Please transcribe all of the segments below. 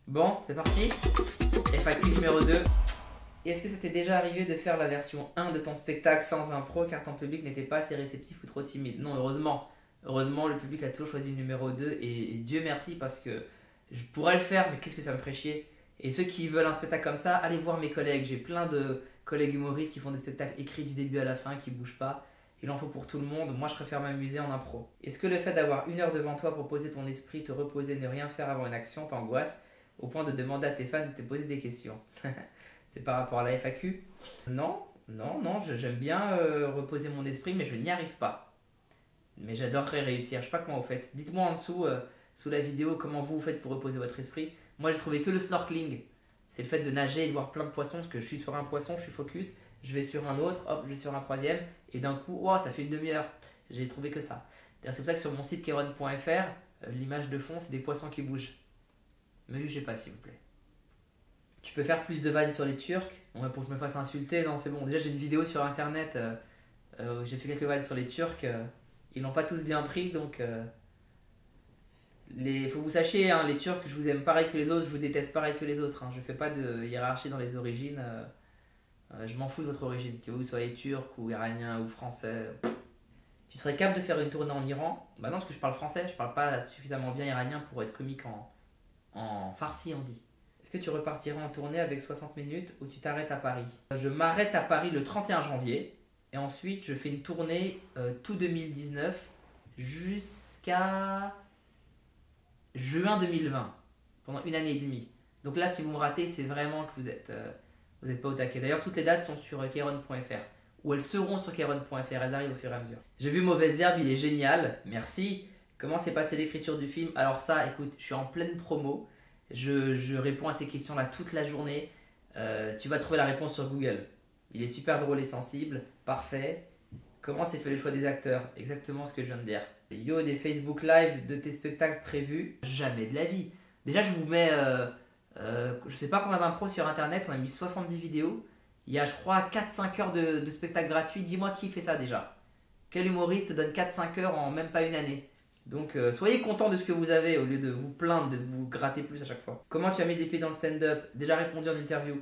Bon, c'est parti. FAQ numéro 2. Est-ce que ça t'est déjà arrivé de faire la version 1 de ton spectacle sans impro car ton public n'était pas assez réceptif ou trop timide? Non, heureusement. Heureusement, le public a toujours choisi le numéro 2 et Dieu merci parce que je pourrais le faire, mais qu'est-ce que ça me ferait chier. Et ceux qui veulent un spectacle comme ça, allez voir mes collègues. J'ai plein de collègues humoristes qui font des spectacles écrits du début à la fin, qui bougent pas. Il en faut pour tout le monde. Moi, je préfère m'amuser en impro. Est-ce que le fait d'avoir une heure devant toi pour poser ton esprit, te reposer, ne rien faire avant une action t'angoisse au point de demander à tes fans de te poser des questions? C'est par rapport à la FAQ? Non, j'aime bien reposer mon esprit, mais je n'y arrive pas. Mais j'adorerais réussir. Je sais pas comment vous faites. Dites-moi en dessous, sous la vidéo, comment vous faites pour reposer votre esprit. Moi, j'ai trouvé que le snorkeling. C'est le fait de nager et de voir plein de poissons, parce que je suis sur un poisson, je suis focus, je vais sur un autre, hop, je vais sur un troisième, et d'un coup, oh, ça fait une demi-heure. J'ai trouvé que ça. D'ailleurs, c'est pour ça que sur mon site keron.fr, l'image de fond, c'est des poissons qui bougent. Me jugez pas, s'il vous plaît. Tu peux faire plus de vannes sur les Turcs. Ouais, pour que je me fasse insulter, non, c'est bon. Déjà, j'ai une vidéo sur internet où j'ai fait quelques vannes sur les Turcs. Ils l'ont pas tous bien pris, donc. Faut que vous sachiez, hein, les Turcs, je vous aime pareil que les autres, je vous déteste pareil que les autres. Hein. Je fais pas de hiérarchie dans les origines. Je m'en fous de votre origine, que vous soyez turc ou iranien ou français. Tu serais capable de faire une tournée en Iran? Bah non, parce que je parle français, je parle pas suffisamment bien iranien pour être comique en farsi, on dit. Est-ce que tu repartiras en tournée avec 60 minutes ou tu t'arrêtes à Paris? Je m'arrête à Paris le 31 janvier et ensuite je fais une tournée tout 2019 jusqu'à juin 2020, pendant une année et demie. Donc là, si vous me ratez, c'est vraiment que vous êtes pas au taquet. D'ailleurs, toutes les dates sont sur keron.fr ou elles seront sur keron.fr, elles arrivent au fur et à mesure. J'ai vu Mauvaise Herbe, il est génial, merci. Comment s'est passée l'écriture du film? Alors ça, écoute, je suis en pleine promo. Je réponds à ces questions-là toute la journée. Tu vas trouver la réponse sur Google. Il est super drôle et sensible, parfait. Comment s'est fait le choix des acteurs? Exactement ce que je viens de dire. Yo, des Facebook Live de tes spectacles prévus? Jamais de la vie. Déjà, je vous mets, je sais pas combien d'impro sur internet, on a mis 70 vidéos. Il y a, je crois, 4-5 heures de spectacle gratuit. Dis-moi qui fait ça déjà? Quel humoriste donne 4-5 heures en même pas une année? Donc soyez content de ce que vous avez au lieu de vous plaindre, de vous gratter plus à chaque fois. Comment tu as mis des pieds dans le stand-up? Déjà répondu en interview.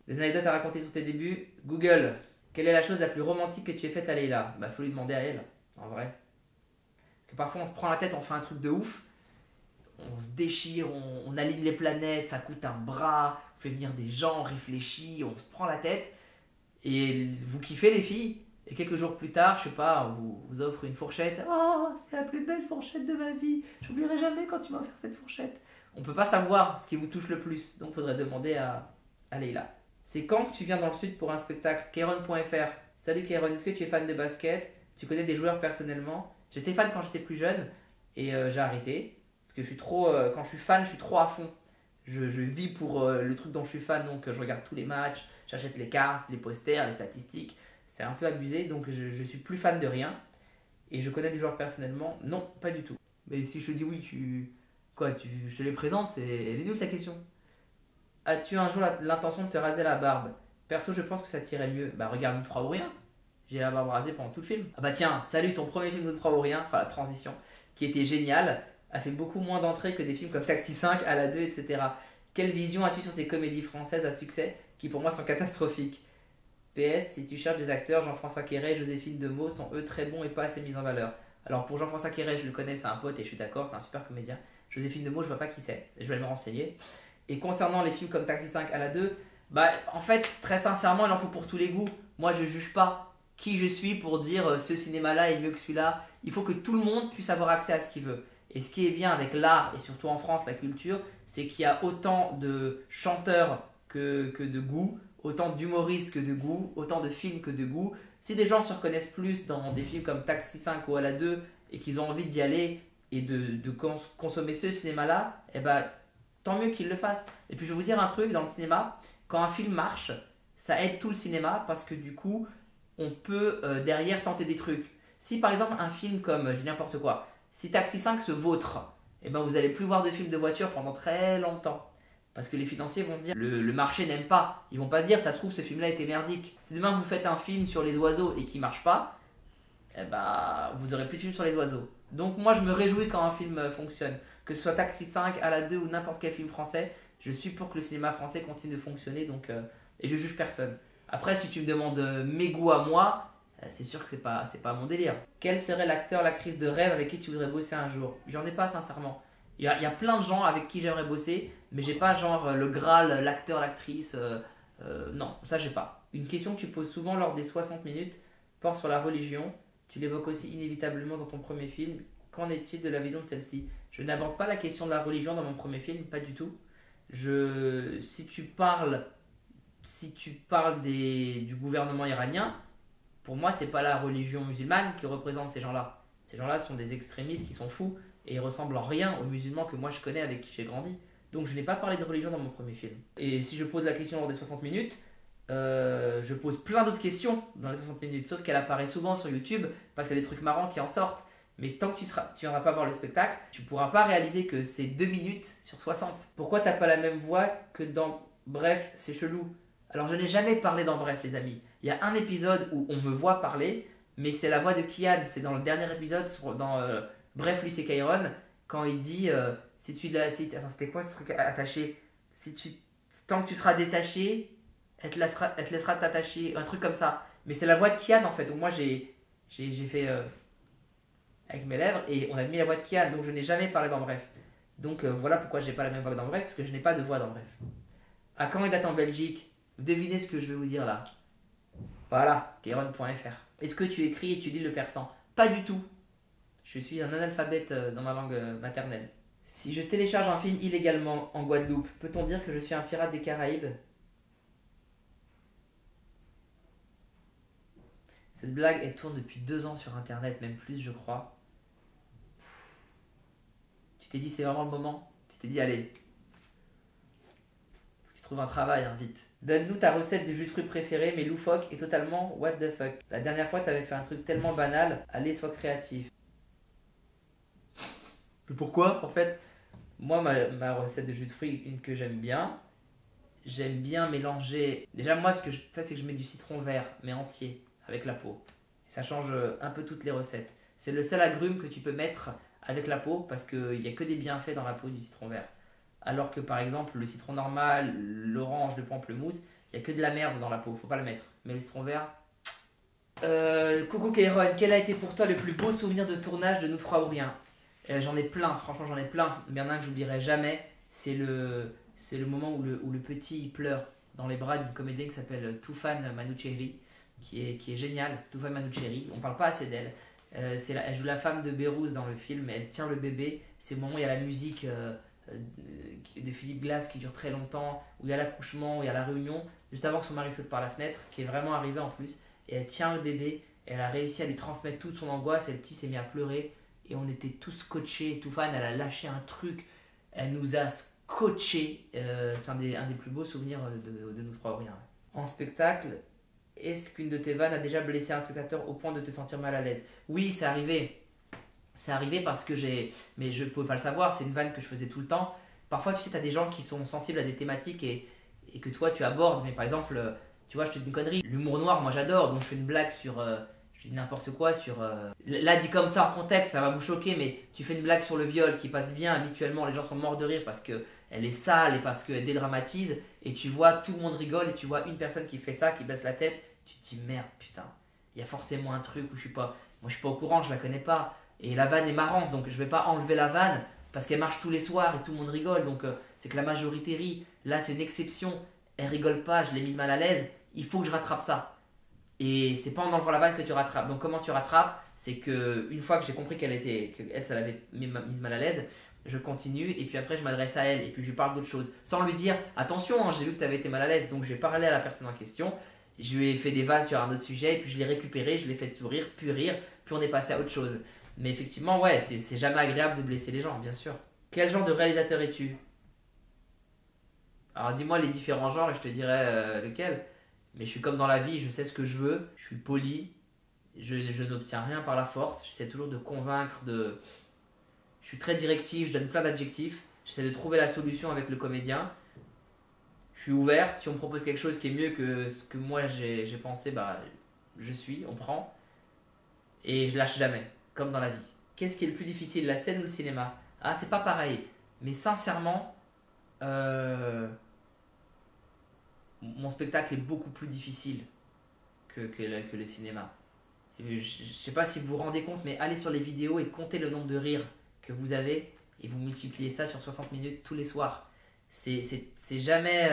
Des anecdotes à raconter sur tes débuts? Google. Quelle est la chose la plus romantique que tu aies faite à Leïla? Bah faut lui demander à elle, en vrai. Que parfois on se prend la tête, on fait un truc de ouf. On se déchire, on aligne les planètes, ça coûte un bras, on fait venir des gens, on réfléchit, on se prend la tête. Et vous kiffez les filles? Et quelques jours plus tard, je sais pas, on vous offre une fourchette. Oh, c'est la plus belle fourchette de ma vie. J'oublierai jamais quand tu m'as offert cette fourchette. On peut pas savoir ce qui vous touche le plus. Donc, faudrait demander à Leïla. C'est quand que tu viens dans le sud pour un spectacle? Keron.fr. Salut Keron, est-ce que tu es fan de basket? Tu connais des joueurs personnellement? J'étais fan quand j'étais plus jeune et j'ai arrêté. Parce que je suis trop, quand je suis fan, je suis trop à fond. Je vis pour le truc dont je suis fan. Donc, je regarde tous les matchs, j'achète les cartes, les posters, les statistiques. C'est un peu abusé, donc je suis plus fan de rien. Et je connais des joueurs personnellement? Non, pas du tout. Mais si je te dis oui, je te les présente, elle est nulle ta question. As-tu un jour l'intention de te raser la barbe? Perso, je pense que ça t'irait mieux. Bah regarde Nous 3 ou rien. J'ai la barbe rasée pendant tout le film. Ah bah tiens, salut, ton premier film Nous 3 ou rien, enfin la transition, qui était génial, a fait beaucoup moins d'entrées que des films comme Taxi 5, À la 2, etc. Quelle vision as-tu sur ces comédies françaises à succès qui pour moi sont catastrophiques? PS, si tu cherches des acteurs, Jean-François Quéret et Joséphine Demeaux sont eux très bons et pas assez mis en valeur. Alors pour Jean-François Quéret, je le connais, c'est un pote et je suis d'accord, c'est un super comédien. Joséphine Demeaux, je vois pas qui c'est, je vais me renseigner. Et concernant les films comme Taxi 5 à la 2, bah en fait, très sincèrement, il en faut pour tous les goûts. Moi, je juge pas qui je suis pour dire ce cinéma-là est mieux que celui-là. Il faut que tout le monde puisse avoir accès à ce qu'il veut. Et ce qui est bien avec l'art, et surtout en France, la culture, c'est qu'il y a autant de chanteurs que de goût, autant d'humoristes que de goût, autant de films que de goût. Si des gens se reconnaissent plus dans des films comme Taxi 5 ou À la 2 et qu'ils ont envie d'y aller et de consommer ce cinéma-là, eh ben, tant mieux qu'ils le fassent. Et puis je vais vous dire un truc, dans le cinéma, quand un film marche, ça aide tout le cinéma parce que du coup, on peut derrière tenter des trucs. Si par exemple un film comme, je dis n'importe quoi, si Taxi 5 se vautre, eh ben, vous n'allez plus voir de films de voiture pendant très longtemps. Parce que les financiers vont se dire, le marché n'aime pas. Ils vont pas se dire, ça se trouve, ce film-là était merdique. Si demain vous faites un film sur les oiseaux et qui marche pas, eh ben, vous aurez plus de films sur les oiseaux. Donc moi, je me réjouis quand un film fonctionne. Que ce soit Taxi 5, À la 2 ou n'importe quel film français, Je suis pour que le cinéma français continue de fonctionner, donc, et je juge personne. Après, si tu me demandes mes goûts à moi, c'est sûr que c'est pas mon délire. Quel serait l'acteur, l'actrice de rêve avec qui tu voudrais bosser un jour? J'en ai pas, sincèrement. Il y a plein de gens avec qui j'aimerais bosser, mais j'ai pas genre le Graal, l'acteur, l'actrice. Non, ça j'ai pas. Une question que tu poses souvent lors des 60 minutes porte sur la religion. Tu l'évoques aussi inévitablement dans ton premier film. Qu'en est-il de la vision de celle-ci? Je n'aborde pas la question de la religion dans mon premier film, pas du tout. Si tu parles du gouvernement iranien, pour moi, c'est pas la religion musulmane qui représente ces gens-là. Ces gens-là sont des extrémistes qui sont fous et ils ressemblent en rien aux musulmans que moi je connais, avec qui j'ai grandi. Donc je n'ai pas parlé de religion dans mon premier film. Et si je pose la question lors des 60 minutes, je pose plein d'autres questions dans les 60 minutes, sauf qu'elle apparaît souvent sur YouTube parce qu'il y a des trucs marrants qui en sortent. Mais tant que tu viendras pas voir le spectacle, tu pourras pas réaliser que c'est 2 minutes sur 60. Pourquoi t'as pas la même voix que dans Bref, c'est chelou? Alors je n'ai jamais parlé dans Bref, les amis. Il y a un épisode où on me voit parler, mais c'est la voix de Kian. C'est dans le dernier épisode, dans Bref, lui c'est Kairon, quand il dit si tu attends, c'était quoi ce truc attaché? Tant que tu seras détaché, elle te laissera t'attacher, un truc comme ça. Mais c'est la voix de Kian en fait. Donc moi j'ai fait avec mes lèvres et on a mis la voix de Kian, donc je n'ai jamais parlé dans Bref. Donc voilà pourquoi j'ai pas la même voix dans Bref, parce que je n'ai pas de voix dans Bref. À quand une date en Belgique? Devinez ce que je vais vous dire là. Voilà, kairon.fr. Est-ce que tu écris et tu lis le persan? Pas du tout. Je suis un analphabète dans ma langue maternelle. Si je télécharge un film illégalement en Guadeloupe, peut-on dire que je suis un pirate des Caraïbes? Cette blague, elle tourne depuis 2 ans sur internet, même plus je crois. Tu t'es dit c'est vraiment le moment? Tu t'es dit allez, faut que tu trouves un travail, hein, vite. Donne-nous ta recette de jus de fruits préféré, mais loufoque et totalement what the fuck. La dernière fois t'avais fait un truc tellement banal, allez sois créatif. Mais pourquoi? En fait, moi ma recette de jus de fruits, une que j'aime bien mélanger. Déjà moi ce que je fais c'est que je mets du citron vert, mais entier, avec la peau. Et ça change un peu toutes les recettes. C'est le seul agrume que tu peux mettre avec la peau parce qu'il n'y a que des bienfaits dans la peau du citron vert. Alors que par exemple le citron normal, l'orange, le pamplemousse, il n'y a que de la merde dans la peau, faut pas le mettre. Mais le citron vert... Coucou Kairon, quel a été pour toi le plus beau souvenir de tournage de Nous trois ou rien? J'en ai plein, franchement j'en ai plein. Mais il y en a un que j'oublierai jamais, c'est le moment où le petit il pleure dans les bras d'une comédienne qui s'appelle Toufan Manoucheri, qui est géniale. Toufan Manoucheri, on parle pas assez d'elle. Elle joue la femme de Bérouz dans le film, elle tient le bébé. C'est le moment où il y a la musique de Philippe Glass qui dure très longtemps, où il y a l'accouchement, où il y a la réunion, juste avant que son mari saute par la fenêtre, ce qui est vraiment arrivé en plus. Et elle tient le bébé, elle a réussi à lui transmettre toute son angoisse, et le petit s'est mis à pleurer. Et on était tous scotchés. Toufan, elle a lâché un truc, elle nous a scotchés. C'est un des plus beaux souvenirs de Nous trois ou rien. En spectacle, est-ce qu'une de tes vannes a déjà blessé un spectateur au point de te sentir mal à l'aise? Oui, c'est arrivé. C'est arrivé parce que mais je ne pouvais pas le savoir, c'est une vanne que je faisais tout le temps. Parfois, tu sais, tu as des gens qui sont sensibles à des thématiques et que toi, tu abordes. Mais par exemple, tu vois, je te dis une connerie. L'humour noir, moi, j'adore. Donc, je fais une blague sur... je dis n'importe quoi sur... Là, dit comme ça, hors contexte, ça va vous choquer, mais tu fais une blague sur le viol qui passe bien. Habituellement, les gens sont morts de rire parce qu'elle est sale et parce qu'elle dédramatise. Et tu vois, tout le monde rigole et tu vois une personne qui fait ça, qui baisse la tête. Tu te dis, merde, putain, il y a forcément un truc où je suis pas... Moi, je suis pas au courant, je la connais pas. Et la vanne est marrante, donc je vais pas enlever la vanne parce qu'elle marche tous les soirs et tout le monde rigole. Donc c'est que la majorité rit. Là, c'est une exception. Elle rigole pas, je l'ai mise mal à l'aise. Il faut que je rattrape ça. Et c'est pas en enlevant la vanne que tu rattrapes. Donc comment tu rattrapes? C'est que une fois que j'ai compris ça l'avait mise mal à l'aise, je continue et puis après je m'adresse à elle et puis je lui parle d'autre chose. Sans lui dire attention, hein, j'ai vu que tu avais été mal à l'aise. Donc je vais parler à la personne en question. Je lui ai fait des vannes sur un autre sujet et puis je l'ai récupéré, je l'ai fait sourire, puis rire, puis on est passé à autre chose. Mais effectivement, ouais, c'est jamais agréable de blesser les gens, bien sûr. Quel genre de réalisateur es-tu? Alors dis-moi les différents genres et je te dirai lequel. Mais je suis comme dans la vie, je sais ce que je veux, je suis poli, je n'obtiens rien par la force, j'essaie toujours de convaincre, je suis très directif, je donne plein d'adjectifs, j'essaie de trouver la solution avec le comédien. Je suis ouvert, si on me propose quelque chose qui est mieux que ce que moi j'ai pensé, bah on prend. Et je lâche jamais, comme dans la vie. Qu'est-ce qui est le plus difficile, la scène ou le cinéma? Ah, c'est pas pareil. Mais sincèrement, mon spectacle est beaucoup plus difficile que le cinéma. Et je ne sais pas si vous vous rendez compte, mais allez sur les vidéos et comptez le nombre de rires que vous avez et vous multipliez ça sur 60 minutes tous les soirs. C'est jamais,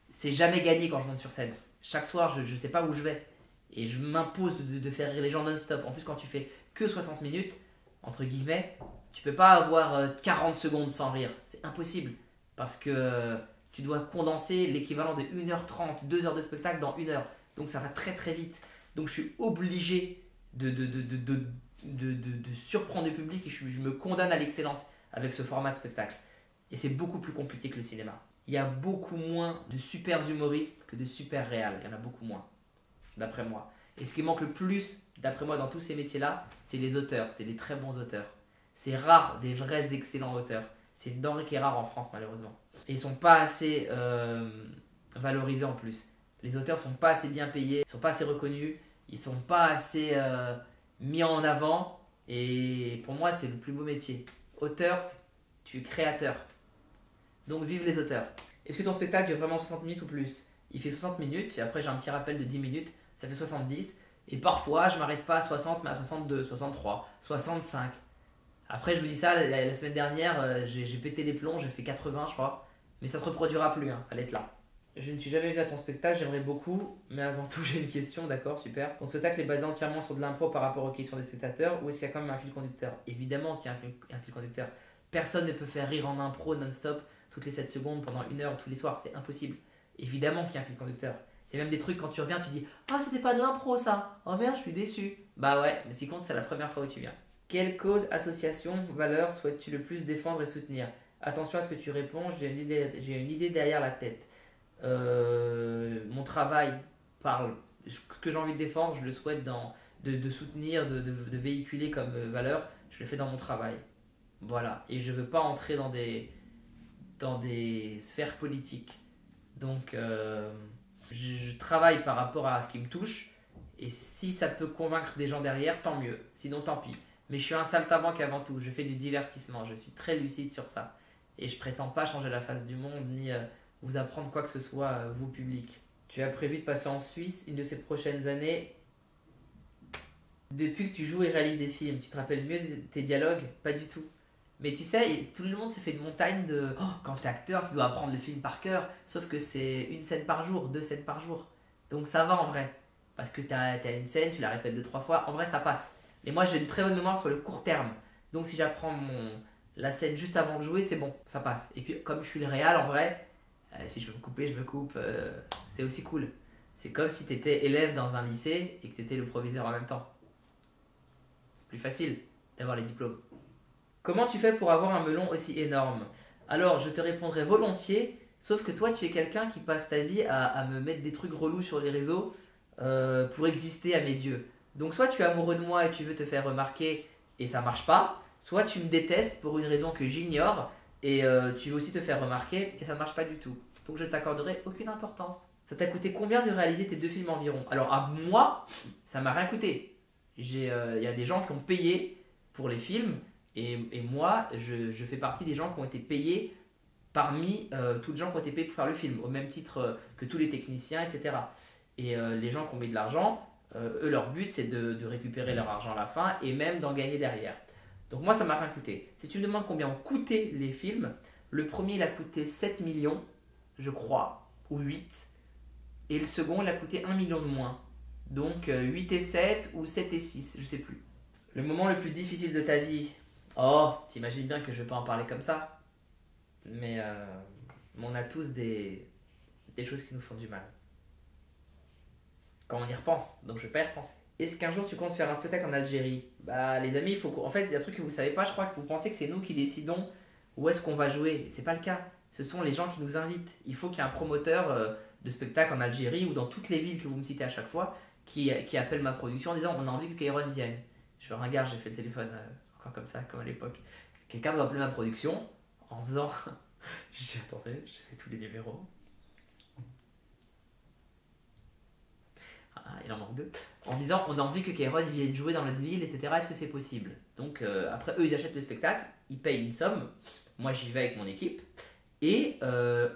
c'est jamais gagné quand je monte sur scène. Chaque soir, je ne sais pas où je vais. Et je m'impose de faire rire les gens non-stop. En plus, quand tu fais que 60 minutes, entre guillemets, tu peux pas avoir 40 secondes sans rire. C'est impossible. Parce que tu dois condenser l'équivalent de 1h30, 2 heures de spectacle dans 1 heure. Donc ça va très très vite. Donc je suis obligé de surprendre le public et je me condamne à l'excellence avec ce format de spectacle. Et c'est beaucoup plus compliqué que le cinéma. Il y a beaucoup moins de super humoristes que de super réals. Il y en a beaucoup moins, d'après moi. Et ce qui manque le plus, d'après moi, dans tous ces métiers-là, c'est les auteurs. C'est des très bons auteurs. C'est rare des vrais excellents auteurs. C'est une denrée qui est rare en France, malheureusement. Et ils ne sont pas assez valorisés en plus. Les auteurs ne sont pas assez bien payés, ils ne sont pas assez reconnus, ils ne sont pas assez mis en avant. Et pour moi, c'est le plus beau métier. Auteur, tu es créateur. Donc vive les auteurs. Est-ce que ton spectacle dure vraiment 60 minutes ou plus? Il fait 60 minutes et après j'ai un petit rappel de 10 minutes, ça fait 70. Et parfois je m'arrête pas à 60 mais à 62, 63, 65. Après je vous dis ça, la semaine dernière j'ai pété les plombs, j'ai fait 80 je crois. Mais ça se reproduira plus, hein, fallait être là. Je ne suis jamais venu à ton spectacle, j'aimerais beaucoup, mais avant tout j'ai une question, d'accord, super. Ton spectacle est basé entièrement sur de l'impro par rapport aux questions des spectateurs ou est-ce qu'il y a quand même un fil conducteur? Évidemment qu'il y a un fil conducteur. Personne ne peut faire rire en impro non-stop toutes les 7 secondes pendant 1 heure tous les soirs, c'est impossible. Évidemment qu'il y a un fil conducteur. Il y a même des trucs quand tu reviens, tu dis ah c'était pas de l'impro ça, oh merde je suis déçu. Bah ouais, mais ce qui compte c'est la première fois où tu viens. Quelle cause, association, valeur souhaites-tu le plus défendre et soutenir? Attention à ce que tu réponds, j'ai une idée derrière la tête. Mon travail parle, ce que j'ai envie de défendre, je le souhaite de soutenir, de véhiculer comme valeur, je le fais dans mon travail. Voilà, et je ne veux pas entrer dans des sphères politiques. Donc, je travaille par rapport à ce qui me touche, et si ça peut convaincre des gens derrière, tant mieux, sinon tant pis. Mais je suis un saltimbanque avant tout, je fais du divertissement, je suis très lucide sur ça. Et je prétends pas changer la face du monde, ni vous apprendre quoi que ce soit, vous public. Tu as prévu de passer en Suisse une de ces prochaines années. Depuis que tu joues et réalises des films, tu te rappelles mieux de tes dialogues? Pas du tout. Mais tu sais, tout le monde se fait une montagne de oh, quand t'es acteur, tu dois apprendre le film par cœur. Sauf que c'est une scène par jour, 2 scènes par jour. Donc ça va en vrai. Parce que t'as une scène, tu la répètes 2-3 fois, en vrai ça passe. Mais moi j'ai une très bonne mémoire sur le court terme. Donc si j'apprends la scène juste avant de jouer, c'est bon, ça passe. Et puis comme je suis le réal, en vrai, si je veux me couper, je me coupe. C'est aussi cool. C'est comme si t'étais élève dans un lycée et que t'étais le proviseur en même temps. C'est plus facile d'avoir les diplômes. Comment tu fais pour avoir un melon aussi énorme? Alors, je te répondrai volontiers, sauf que toi, tu es quelqu'un qui passe ta vie à me mettre des trucs relous sur les réseaux pour exister à mes yeux. Donc, soit tu es amoureux de moi et tu veux te faire remarquer et ça marche pas, soit tu me détestes pour une raison que j'ignore et tu veux aussi te faire remarquer et ça ne marche pas du tout. Donc, je t'accorderai aucune importance. Ça t'a coûté combien de réaliser tes 2 films environ? Alors, à moi, ça m'a rien coûté. Il y a des gens qui ont payé pour les films. Et moi, je fais partie des gens qui ont été payés parmi tous les gens qui ont été payés pour faire le film, au même titre que tous les techniciens, etc. Et les gens qui ont mis de l'argent, eux, leur but, c'est de récupérer leur argent à la fin et même d'en gagner derrière. Donc moi, ça m'a rien coûté. Si tu me demandes combien ont coûté les films, le premier, il a coûté 7 millions, je crois, ou 8. Et le second, il a coûté 1 million de moins. Donc 8 et 7 ou 7 et 6, je sais plus. Le moment le plus difficile de ta vie? Oh, t'imagines bien que je vais pas en parler comme ça. Mais on a tous des choses qui nous font du mal. Quand on y repense, donc je vais pas y repenser. Est-ce qu'un jour tu comptes faire un spectacle en Algérie? Bah les amis, en fait, il y a un truc que vous savez pas, je crois que vous pensez que c'est nous qui décidons où est-ce qu'on va jouer. C'est pas le cas. Ce sont les gens qui nous invitent. Il faut qu'il y ait un promoteur de spectacle en Algérie ou dans toutes les villes que vous me citez à chaque fois qui appelle ma production en disant on a envie que Kairon vienne. Je suis ringard, j'ai fait le téléphone encore comme ça, comme à l'époque. Quelqu'un doit appeler ma production en faisant. J'ai attendez, j'ai fait tous les numéros. Ah, il en manque 2. En disant on a envie que Kairon vienne jouer dans notre ville, etc. Est-ce que c'est possible? Donc après, eux ils achètent le spectacle, ils payent une somme. Moi j'y vais avec mon équipe et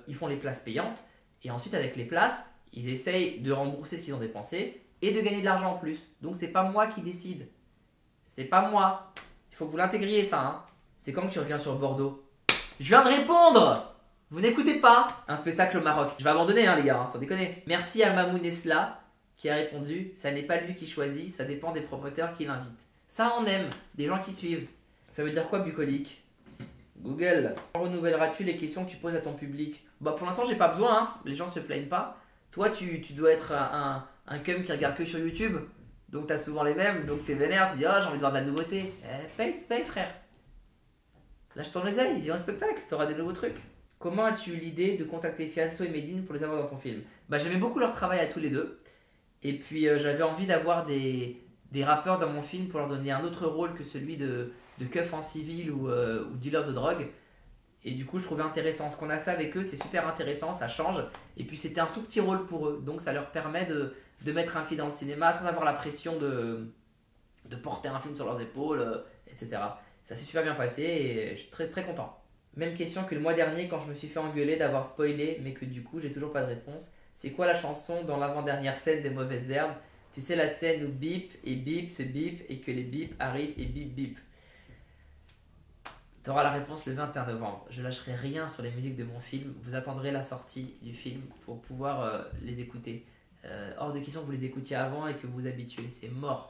ils font les places payantes. Et ensuite, avec les places, ils essayent de rembourser ce qu'ils ont dépensé et de gagner de l'argent en plus. Donc, c'est pas moi qui décide. C'est pas moi. Il faut que vous l'intégriez, ça. Hein. C'est comme tu reviens sur Bordeaux. Je viens de répondre. Vous n'écoutez pas. Un spectacle au Maroc. Je vais abandonner, hein, les gars, hein, sans déconner. Merci à Mamou Nesla qui a répondu. Ça n'est pas lui qui choisit, ça dépend des promoteurs qui l'invitent. Ça, on aime. Des gens qui suivent. Ça veut dire quoi, bucolique? Google. Renouvelleras-tu les questions que tu poses à ton public? Bah, pour l'instant, j'ai pas besoin. Hein. Les gens se plaignent pas. Toi, tu dois être un cum qui regarde que sur YouTube. Donc, t'as souvent les mêmes. Donc, t'es vénère. Tu dis, ah, j'ai envie de voir de la nouveauté. Paye, frère. Lâche ton oseille. Viens au spectacle. T'auras des nouveaux trucs. Comment as-tu eu l'idée de contacter Fianso et Medine pour les avoir dans ton film? Bah, j'aimais beaucoup leur travail à tous les deux. Et puis, j'avais envie d'avoir des rappeurs dans mon film pour leur donner un autre rôle que celui de keuf en civil ou dealer de drogue. Et du coup, je trouvais intéressant. Ce qu'on a fait avec eux, c'est super intéressant, ça change. Et puis, c'était un tout petit rôle pour eux. Donc, ça leur permet de mettre un pied dans le cinéma sans avoir la pression de porter un film sur leurs épaules, etc. Ça s'est super bien passé et je suis très, très content. Même question que le mois dernier quand je me suis fait engueuler d'avoir spoilé, mais que du coup, j'ai toujours pas de réponse. C'est quoi la chanson dans l'avant-dernière scène des Mauvaises Herbes? Tu sais, la scène où bip et bip se bip et que les bips arrivent et bip bip. Tu auras la réponse le 21 novembre. Je lâcherai rien sur les musiques de mon film. Vous attendrez la sortie du film pour pouvoir les écouter. Hors de question que vous les écoutiez avant et que vous vous habituez. C'est mort.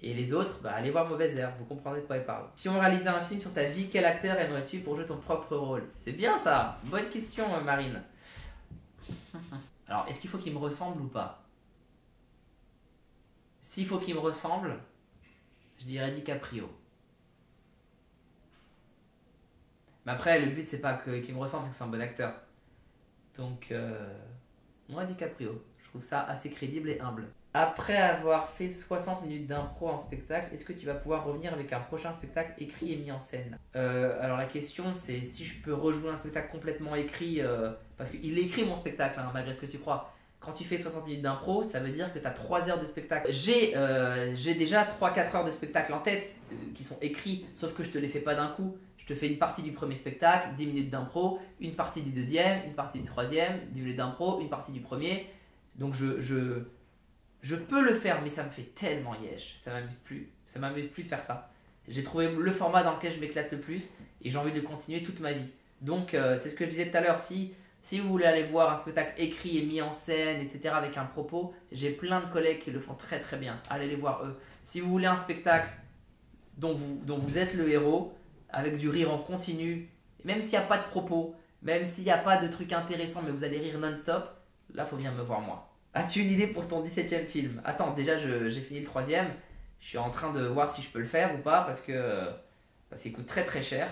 Et les autres, bah, allez voir Mauvaise Herbe. Vous comprendrez de quoi ils parlent. Si on réalisait un film sur ta vie, quel acteur aimerais-tu pour jouer ton propre rôle? C'est bien ça. Bonne question, Marine. Alors, est-ce qu'il faut qu'il me ressemble ou pas? S'il faut qu'il me ressemble, je dirais DiCaprio. Mais après, le but, c'est pas qu'il me ressemble, c'est que c'est un bon acteur. Donc, moi, DiCaprio. Je trouve ça assez crédible et humble. Après avoir fait 60 minutes d'impro en spectacle, est-ce que tu vas pouvoir revenir avec un prochain spectacle écrit et mis en scène? Alors la question, c'est si je peux rejouer un spectacle complètement écrit, parce qu'il écrit mon spectacle, hein, malgré ce que tu crois. Quand tu fais 60 minutes d'impro, ça veut dire que tu as 3 heures de spectacle. J'ai déjà 3-4 heures de spectacle en tête qui sont écrits, sauf que je te les fais pas d'un coup. Je te fais une partie du premier spectacle, 10 minutes d'impro, une partie du deuxième, une partie du troisième, 10 minutes d'impro, une partie du premier. Donc je peux le faire, mais ça me fait tellement yesh. Ça m'amuse plus. Ça m'amuse plus de faire ça. J'ai trouvé le format dans lequel je m'éclate le plus et j'ai envie de le continuer toute ma vie. Donc c'est ce que je disais tout à l'heure. Si vous voulez aller voir un spectacle écrit et mis en scène, etc., avec un propos, j'ai plein de collègues qui le font très très bien. Allez les voir eux. Si vous voulez un spectacle dont vous êtes le héros, avec du rire en continu, même s'il n'y a pas de propos, même s'il n'y a pas de trucs intéressants, mais vous allez rire non-stop, là, faut venir me voir moi. As-tu une idée pour ton 17e film? Attends, déjà, j'ai fini le 3e. Je suis en train de voir si je peux le faire ou pas, parce qu'il coûte très très cher.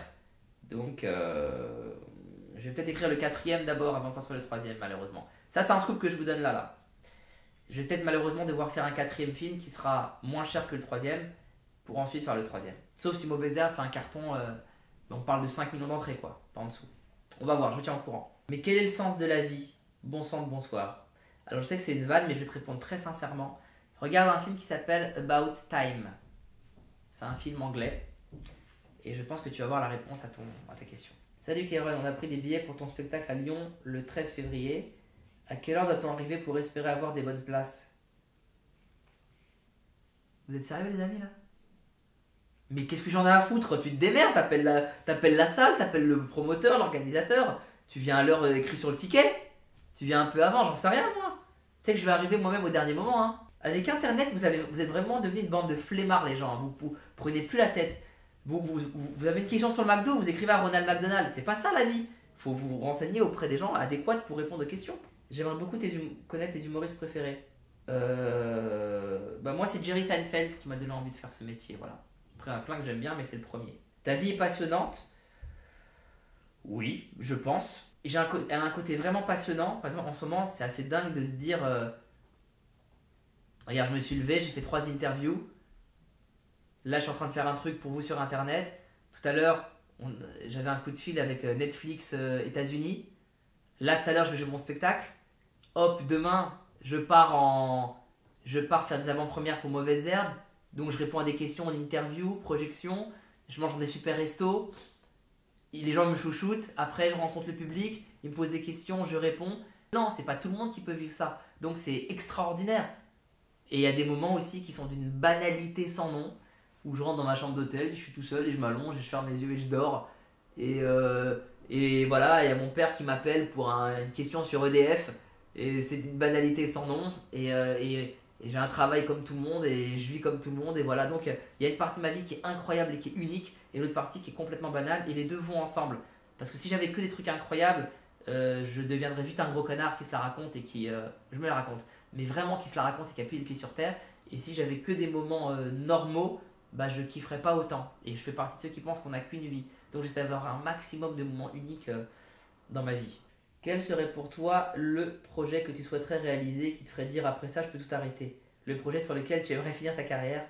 Donc, je vais peut-être écrire le 4e d'abord, avant de sortir le 3e, malheureusement. Ça, c'est un scoop que je vous donne là. Je vais peut-être malheureusement devoir faire un 4e film qui sera moins cher que le 3e, pour ensuite faire le 3e. Sauf si Mauvaise Herbe fait un carton, on parle de 5 millions d'entrées, quoi, pas en dessous. On va voir, je vous tiens au courant. Mais quel est le sens de la vie? Bon sang de bonsoir. Alors je sais que c'est une vanne, mais je vais te répondre très sincèrement. Regarde un film qui s'appelle About Time. C'est un film anglais. Et je pense que tu vas avoir la réponse à ta question. Salut Kéron, on a pris des billets pour ton spectacle à Lyon le 13 février. À quelle heure doit-on arriver pour espérer avoir des bonnes places? Vous êtes sérieux les amis là? Mais qu'est-ce que j'en ai à foutre? Tu te démerdes, t'appelles la salle, t'appelles le promoteur, l'organisateur. Tu viens à l'heure écrite sur le ticket. Tu viens un peu avant, j'en sais rien moi. Tu sais que je vais arriver moi-même au dernier moment. Hein. Avec internet, vous êtes vraiment devenus une bande de flemmards les gens. Vous prenez plus la tête. Vous avez une question sur le McDo, vous écrivez à Ronald McDonald. C'est pas ça la vie. Faut vous renseigner auprès des gens adéquats pour répondre aux questions. J'aimerais beaucoup connaître tes humoristes préférés. Moi c'est Jerry Seinfeld qui m'a donné envie de faire ce métier. Voilà. Après il y en a plein que j'aime bien, mais c'est le premier. Ta vie est passionnante? Oui, je pense. Elle a un côté vraiment passionnant. Par exemple, en ce moment, c'est assez dingue de se dire regarde, je me suis levé, j'ai fait 3 interviews. Là, je suis en train de faire un truc pour vous sur Internet. Tout à l'heure, j'avais un coup de fil avec Netflix États-Unis. Là, tout à l'heure, je vais jouer mon spectacle. Hop, demain, je pars faire des avant-premières pour Mauvaise Herbe. Donc, je réponds à des questions en interview, projection. Je mange dans des super restos. Les gens me chouchoutent, après je rencontre le public, ils me posent des questions, je réponds. Non, c'est pas tout le monde qui peut vivre ça. Donc c'est extraordinaire. Et il y a des moments aussi qui sont d'une banalité sans nom, où je rentre dans ma chambre d'hôtel, je suis tout seul et je m'allonge, et je ferme les yeux et je dors. Et voilà, il y a mon père qui m'appelle pour une question sur EDF, et c'est d'une banalité sans nom. Et j'ai un travail comme tout le monde, et je vis comme tout le monde. Et voilà, donc il y a une partie de ma vie qui est incroyable et qui est unique, et l'autre partie qui est complètement banale, et les deux vont ensemble. Parce que si j'avais que des trucs incroyables, je deviendrais vite un gros connard qui se la raconte et qui... je me la raconte, mais vraiment qui se la raconte et qui appuie les pieds sur terre. Et si j'avais que des moments normaux, bah je kifferais pas autant. Et je fais partie de ceux qui pensent qu'on n'a qu'une vie. Donc j'essaie d'avoir un maximum de moments uniques dans ma vie. Quel serait pour toi le projet que tu souhaiterais réaliser qui te ferait dire après ça je peux tout arrêter? Le projet sur lequel tu aimerais finir ta carrière,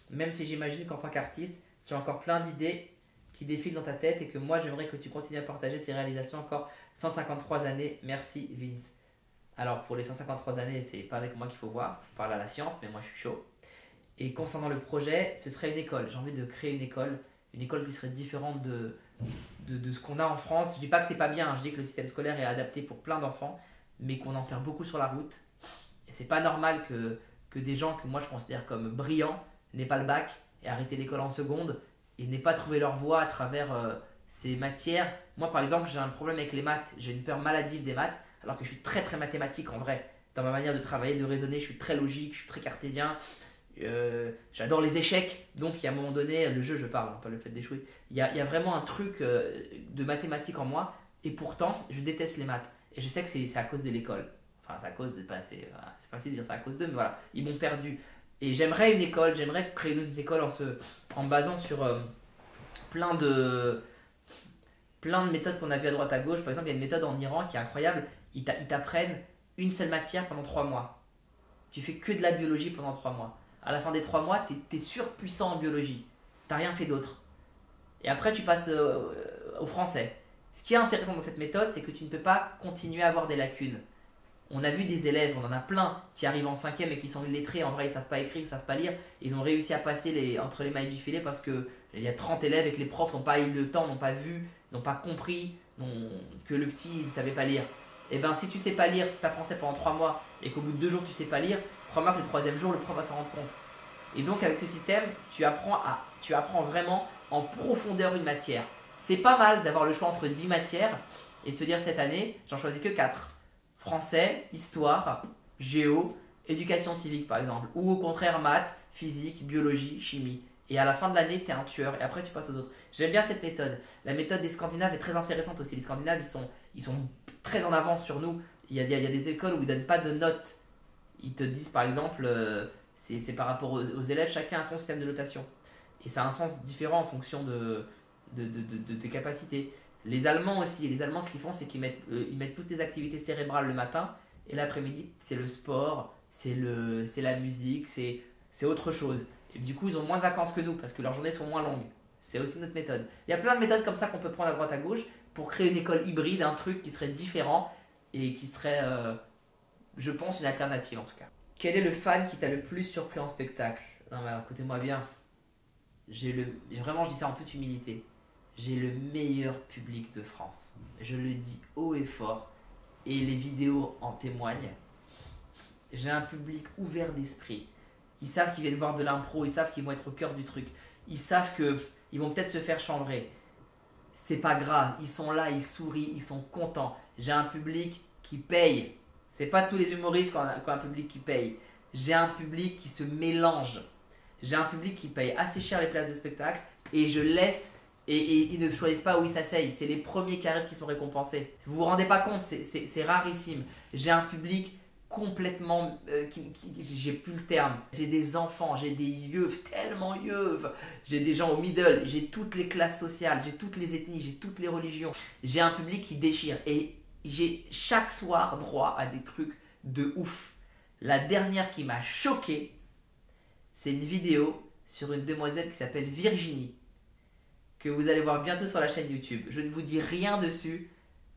même si j'imagine qu'en tant qu'artiste, tu as encore plein d'idées qui défilent dans ta tête et que moi j'aimerais que tu continues à partager ces réalisations encore 153 années. Merci Vince. Alors pour les 153 années, c'est pas avec moi qu'il faut voir, je parle à la science, mais moi je suis chaud. Et concernant le projet, ce serait une école. J'ai envie de créer une école qui serait différente de ce qu'on a en France. Je dis pas que c'est pas bien, je dis que le système scolaire est adapté pour plein d'enfants, mais qu'on en perd beaucoup sur la route. Et c'est pas normal que des gens que moi je considère comme brillants n'aient pas le bac et arrêté l'école en seconde et n'aient pas trouvé leur voie à travers ces matières. Moi par exemple, j'ai un problème avec les maths, j'ai une peur maladive des maths, alors que je suis très très mathématique en vrai. Dans ma manière de travailler, de raisonner, je suis très logique, je suis très cartésien. J'adore les échecs, donc il y a un moment donné, le jeu je parle, hein, pas le fait d'échouer, il y a vraiment un truc de mathématiques en moi, et pourtant je déteste les maths, et je sais que c'est à cause de l'école, enfin c'est à cause, c'est pas facile de dire c'est à cause d'eux, mais voilà, ils m'ont perdu, et j'aimerais une école, j'aimerais créer une école en basant sur plein de méthodes qu'on a vues à droite à gauche. Par exemple il y a une méthode en Iran qui est incroyable, ils t'apprennent une seule matière pendant 3 mois, tu fais que de la biologie pendant 3 mois. À la fin des 3 mois, tu es surpuissant en biologie. Tu n'as rien fait d'autre. Et après, tu passes au français. Ce qui est intéressant dans cette méthode, c'est que tu ne peux pas continuer à avoir des lacunes. On a vu des élèves, on en a plein, qui arrivent en 5e et qui sont illettrés. En vrai, ils ne savent pas écrire, ils ne savent pas lire. Ils ont réussi à passer entre les mailles du filet parce qu'il y a 30 élèves et que les profs n'ont pas eu le temps, n'ont pas vu, n'ont pas compris que le petit ne savait pas lire. Et bien, si tu ne sais pas lire, tu as français pendant 3 mois et qu'au bout de 2 jours, tu ne sais pas lire, crois-moi que le 3e jour, le prof va s'en rendre compte. Et donc avec ce système, tu apprends vraiment en profondeur une matière. C'est pas mal d'avoir le choix entre 10 matières et de se dire cette année, j'en choisis que 4. Français, histoire, géo, éducation civique par exemple. Ou au contraire maths, physique, biologie, chimie. Et à la fin de l'année, tu es un tueur et après tu passes aux autres. J'aime bien cette méthode. La méthode des Scandinaves est très intéressante aussi. Les Scandinaves, ils sont très en avance sur nous. Il y a des écoles où ils ne donnent pas de notes. Ils te disent par exemple, c'est par rapport aux élèves, chacun a son système de notation. Et ça a un sens différent en fonction de tes capacités. Les Allemands aussi, les Allemands ce qu'ils font c'est qu'ils mettent toutes les activités cérébrales le matin et l'après-midi c'est le sport, c'est la musique, c'est autre chose. Et du coup ils ont moins de vacances que nous parce que leurs journées sont moins longues. C'est aussi notre méthode. Il y a plein de méthodes comme ça qu'on peut prendre à droite à gauche pour créer une école hybride, un truc qui serait différent et qui serait... je pense une alternative en tout cas. Quel est le fan qui t'a le plus surpris en spectacle? Non mais écoutez-moi bien, vraiment je dis ça en toute humilité, j'ai le meilleur public de France. Je le dis haut et fort et les vidéos en témoignent. J'ai un public ouvert d'esprit. Ils savent qu'ils viennent voir de l'impro, ils savent qu'ils vont être au cœur du truc. Ils savent qu'ils vont peut-être se faire chambrer. C'est pas grave, ils sont là, ils sourient, ils sont contents. J'ai un public qui paye. C'est pas tous les humoristes qui ont un public qui paye. J'ai un public qui se mélange. J'ai un public qui paye assez cher les places de spectacle et je laisse et ils ne choisissent pas où ils s'asseyent. C'est les premiers qui arrivent qui sont récompensés. Vous vous rendez pas compte, c'est rarissime. J'ai un public complètement... j'ai plus le terme. J'ai des enfants, j'ai des yeuves, tellement yeuves. J'ai des gens au middle, j'ai toutes les classes sociales, j'ai toutes les ethnies, j'ai toutes les religions. J'ai un public qui déchire et j'ai chaque soir droit à des trucs de ouf. La dernière qui m'a choqué, c'est une vidéo sur une demoiselle qui s'appelle Virginie, que vous allez voir bientôt sur la chaîne YouTube. Je ne vous dis rien dessus,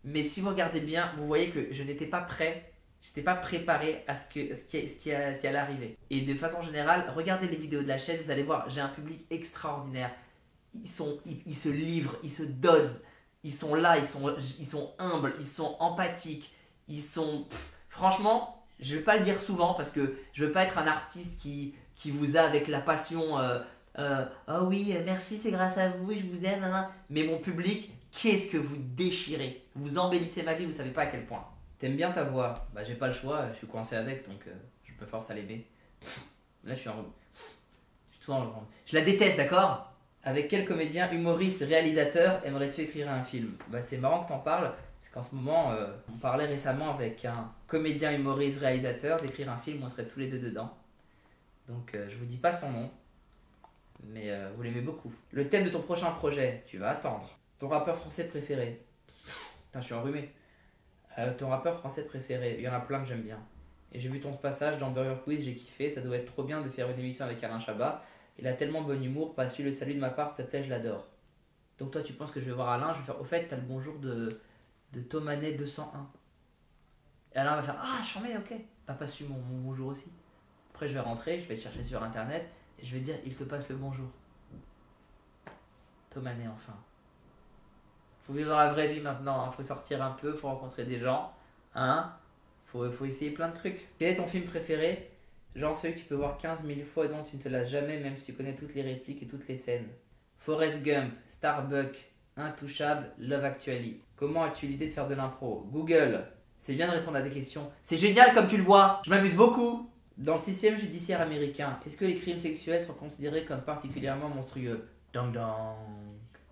mais si vous regardez bien, vous voyez que je n'étais pas prêt, je n'étais pas préparé à ce qui allait arriver. Et de façon générale, regardez les vidéos de la chaîne, vous allez voir, j'ai un public extraordinaire. Ils se livrent, ils se donnent, ils sont là, ils sont humbles, ils sont empathiques, Franchement, je vais pas le dire souvent parce que je veux pas être un artiste qui vous a avec la passion. Ah oui, merci, c'est grâce à vous, je vous aime. Nan. Mais mon public, qu'est-ce que vous déchirez. Vous embellissez ma vie, vous savez pas à quel point. T'aimes bien ta voix? Bah, j'ai pas le choix, je suis coincé avec donc je me force à l'aimer. Là, je suis en. Je la déteste, d'accord? Avec quel comédien, humoriste, réalisateur aimerais-tu écrire un film? Bah, c'est marrant que t'en parles, parce qu'en ce moment, on parlait récemment avec un comédien, humoriste, réalisateur d'écrire un film, on serait tous les deux dedans. Donc, je vous dis pas son nom, mais vous l'aimez beaucoup. Le thème de ton prochain projet, tu vas attendre. Ton rappeur français préféré? Putain, je suis enrhumé. Ton rappeur français préféré? Il y en a plein que j'aime bien. Et j'ai vu ton passage dans Burger Quiz, j'ai kiffé, ça doit être trop bien de faire une émission avec Alain Chabat. Il a tellement bon humour, passe-lui le salut de ma part, s'il te plaît, je l'adore. Donc toi, tu penses que je vais voir Alain, je vais faire, au fait, t'as le bonjour de Thomanet 201. Et Alain va faire, ah, j'en mets, ok. T'as pas su mon bonjour aussi. Après, je vais rentrer, je vais le chercher sur internet, et je vais dire, il te passe le bonjour. Thomanet, enfin. Faut vivre dans la vraie vie maintenant, hein. Faut sortir un peu, faut rencontrer des gens, hein. Faut essayer plein de trucs. Quel est ton film préféré? Genre celui que tu peux voir 15 000 fois et dont tu ne te lasses jamais, même si tu connais toutes les répliques et toutes les scènes. Forrest Gump, Starbuck, Intouchable, Love Actually. Comment as-tu l'idée de faire de l'impro? Google. C'est bien de répondre à des questions. C'est génial comme tu le vois. Je m'amuse beaucoup. Dans le système judiciaire américain, est-ce que les crimes sexuels sont considérés comme particulièrement monstrueux? Dang dang.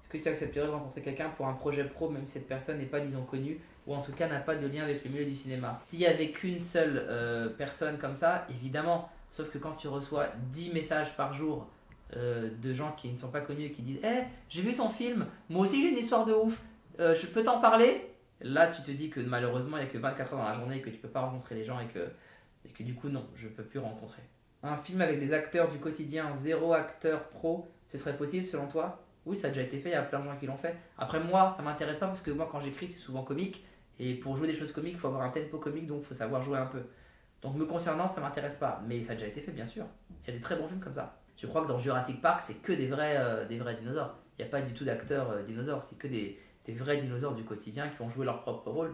Est-ce que tu accepterais de rencontrer quelqu'un pour un projet pro, même si cette personne n'est pas, disons, connue, ou en tout cas n'a pas de lien avec le milieu du cinéma? S'il y avait qu'une seule personne comme ça, évidemment, sauf que quand tu reçois 10 messages par jour de gens qui ne sont pas connus et qui disent hey, j'ai vu ton film, moi aussi j'ai une histoire de ouf, je peux t'en parler? Là, tu te dis que malheureusement, il n'y a que 24 heures dans la journée et que tu peux pas rencontrer les gens et que du coup, non, je peux plus rencontrer. Un film avec des acteurs du quotidien, zéro acteur pro, ce serait possible selon toi? Oui, ça a déjà été fait, il y a plein de gens qui l'ont fait. Après, moi, ça m'intéresse pas parce que moi, quand j'écris, c'est souvent comique. Et pour jouer des choses comiques, il faut avoir un tempo comique, donc il faut savoir jouer un peu. Donc, me concernant, ça m'intéresse pas. Mais ça a déjà été fait, bien sûr. Il y a des très bons films comme ça. Je crois que dans Jurassic Park, c'est que des vrais dinosaures. Il n'y a pas du tout d'acteurs dinosaures. C'est que des vrais dinosaures du quotidien qui ont joué leur propre rôle.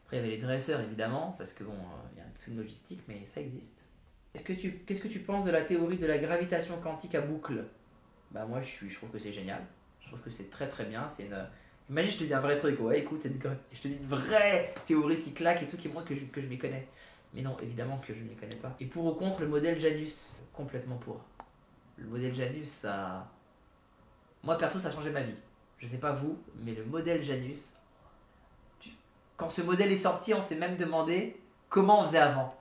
Après, il y avait les dresseurs, évidemment, parce que bon, il y a toute une logistique, mais ça existe. Qu'est-ce que tu penses de la théorie de la gravitation quantique à boucle? Bah moi je trouve que c'est génial, je trouve que c'est très très bien, imagine je te dis un vrai truc, ouais écoute, je te dis une vraie théorie qui claque et tout qui montre que je m'y connais. Mais non, évidemment que je ne m'y connais pas. Et pour ou contre le modèle Janus? Complètement pour. Le modèle Janus, ça... Moi perso ça a changé ma vie. Je sais pas vous, mais le modèle Janus... Quand ce modèle est sorti, on s'est même demandé comment on faisait avant.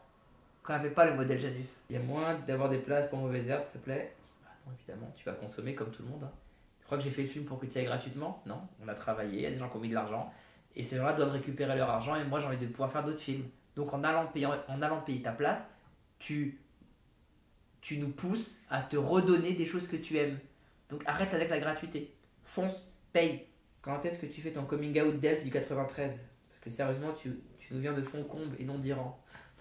Quand on n'avait pas le modèle Janus. Il y a moins d'avoir des places pour mauvaises herbes, s'il te plaît. Évidemment, tu vas consommer comme tout le monde. Hein. Tu crois que j'ai fait le film pour que tu y ailles gratuitement? Non, on a travaillé, il y a des gens qui ont mis de l'argent. Et ces gens-là doivent récupérer leur argent et moi j'ai envie de pouvoir faire d'autres films. Donc en allant payer ta place, tu nous pousses à te redonner des choses que tu aimes. Donc arrête avec la gratuité. Fonce, paye. Quand est-ce que tu fais ton coming out d'elfe du 93? Parce que sérieusement, tu nous viens de Fontcombe et non d'Iran.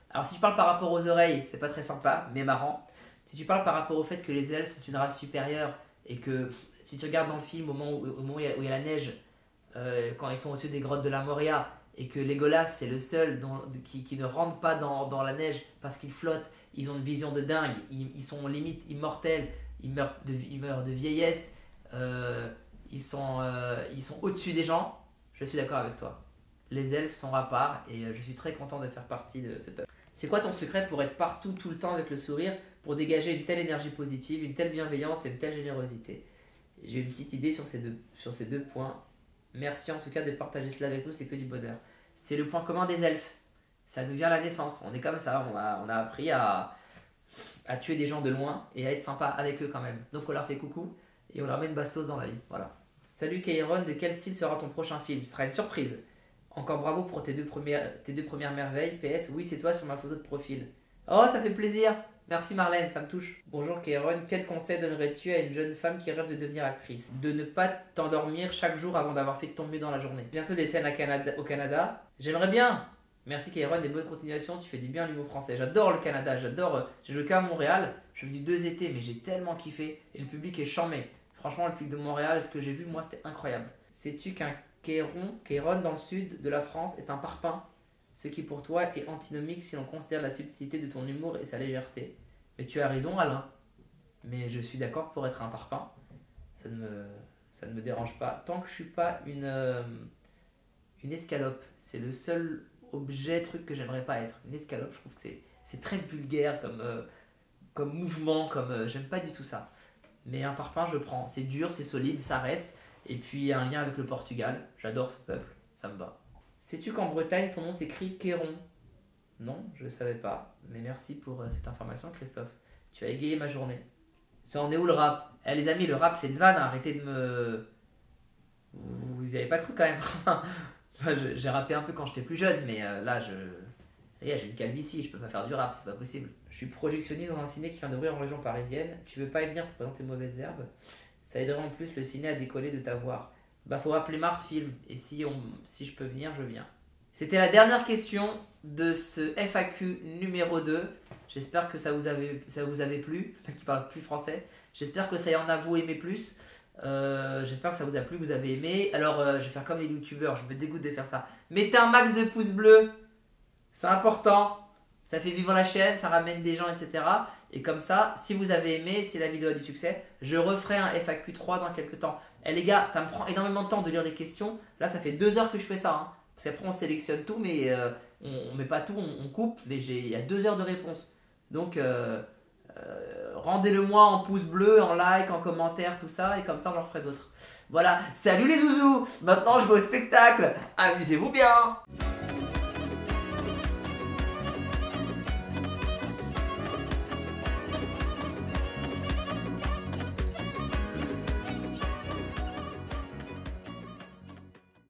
Alors si tu parles par rapport aux oreilles, c'est pas très sympa, mais marrant. Si tu parles par rapport au fait que les elfes sont une race supérieure et que si tu regardes dans le film au moment où il y a la neige, quand ils sont au-dessus des grottes de la Moria et que Legolas c'est le seul qui ne rentre pas dans la neige parce qu'il flotte, ils ont une vision de dingue, ils sont limite immortels, ils meurent de vieillesse, ils sont au-dessus des gens, je suis d'accord avec toi. Les elfes sont à part et je suis très content de faire partie de ce peuple. C'est quoi ton secret pour être partout tout le temps avec le sourire, pour dégager une telle énergie positive, une telle bienveillance et une telle générosité? J'ai une petite idée sur ces deux points. Merci en tout cas de partager cela avec nous, c'est que du bonheur. C'est le point commun des elfes. Ça devient la naissance. On est comme ça, on a appris à tuer des gens de loin et à être sympa avec eux quand même. Donc on leur fait coucou et on leur met une bastos dans la vie. Voilà. Salut Kairon, de quel style sera ton prochain film? Ce sera une surprise. Encore bravo pour tes deux premières merveilles. PS, oui, c'est toi sur ma photo de profil. Oh, ça fait plaisir. Merci Marlène, ça me touche. Bonjour Kéron, quel conseil donnerais-tu à une jeune femme qui rêve de devenir actrice? De ne pas t'endormir chaque jour avant d'avoir fait ton mieux dans la journée. Bientôt des scènes au Canada. J'aimerais bien. Merci Kéron et bonne continuation, tu fais du bien à l'humour français. J'adore le Canada, j'ai joué qu'à Montréal, je suis venu 2 étés mais j'ai tellement kiffé et le public est charmé. Franchement, le public de Montréal, ce que j'ai vu moi c'était incroyable. Sais-tu qu'un Kéron dans le sud de la France est un parpaing? ce qui pour toi est antinomique si l'on considère la subtilité de ton humour et sa légèreté. Mais tu as raison, Alain. Mais je suis d'accord pour être un parpaing. Ça ne me dérange pas. Tant que je suis pas une escalope, c'est le seul objet, truc que j'aimerais pas être. Une escalope, je trouve que c'est très vulgaire comme mouvement, j'aime pas du tout ça. Mais un parpaing, je prends. C'est dur, c'est solide, ça reste. Et puis un lien avec le Portugal. J'adore ce peuple, ça me va. Sais-tu qu'en Bretagne, ton nom s'écrit Kéron? Non, je ne savais pas. Mais merci pour cette information, Christophe. Tu as égayé ma journée. Ça en est où le rap? Eh les amis, le rap c'est une vanne, arrêtez de me... Vous n'y avez pas cru quand même. J'ai rappé un peu quand j'étais plus jeune, mais là j'ai une calvitie, je peux pas faire du rap, c'est pas possible. Je suis projectionniste dans un ciné qui vient d'ouvrir en région parisienne. Tu veux pas y venir pour présenter Mauvaises Herbes? Ça aiderait en plus le ciné à décoller de ta voix. Bah faut appeler Mars Film, et si je peux venir, je viens. C'était la dernière question de ce FAQ numéro 2. J'espère que ça vous avait plu, enfin qui parle plus français. J'espère que ça y en a vous aimé plus. J'espère que ça vous a plu, vous avez aimé. Alors je vais faire comme les youtubeurs, je me dégoûte de faire ça. Mettez un max de pouces bleus, c'est important. Ça fait vivre la chaîne, ça ramène des gens, etc. Et comme ça, si vous avez aimé, si la vidéo a du succès, je referai un FAQ 3 dans quelques temps. Et les gars, ça me prend énormément de temps de lire les questions. Là, ça fait 2 heures que je fais ça. Hein. Parce qu'après, on sélectionne tout, mais on met pas tout, on coupe. Mais il y a 2 heures de réponse. Donc, rendez-le moi en pouce bleu, en like, en commentaire, tout ça. Et comme ça, j'en ferai d'autres. Voilà. Salut les zouzous. Maintenant, je vais au spectacle. Amusez-vous bien.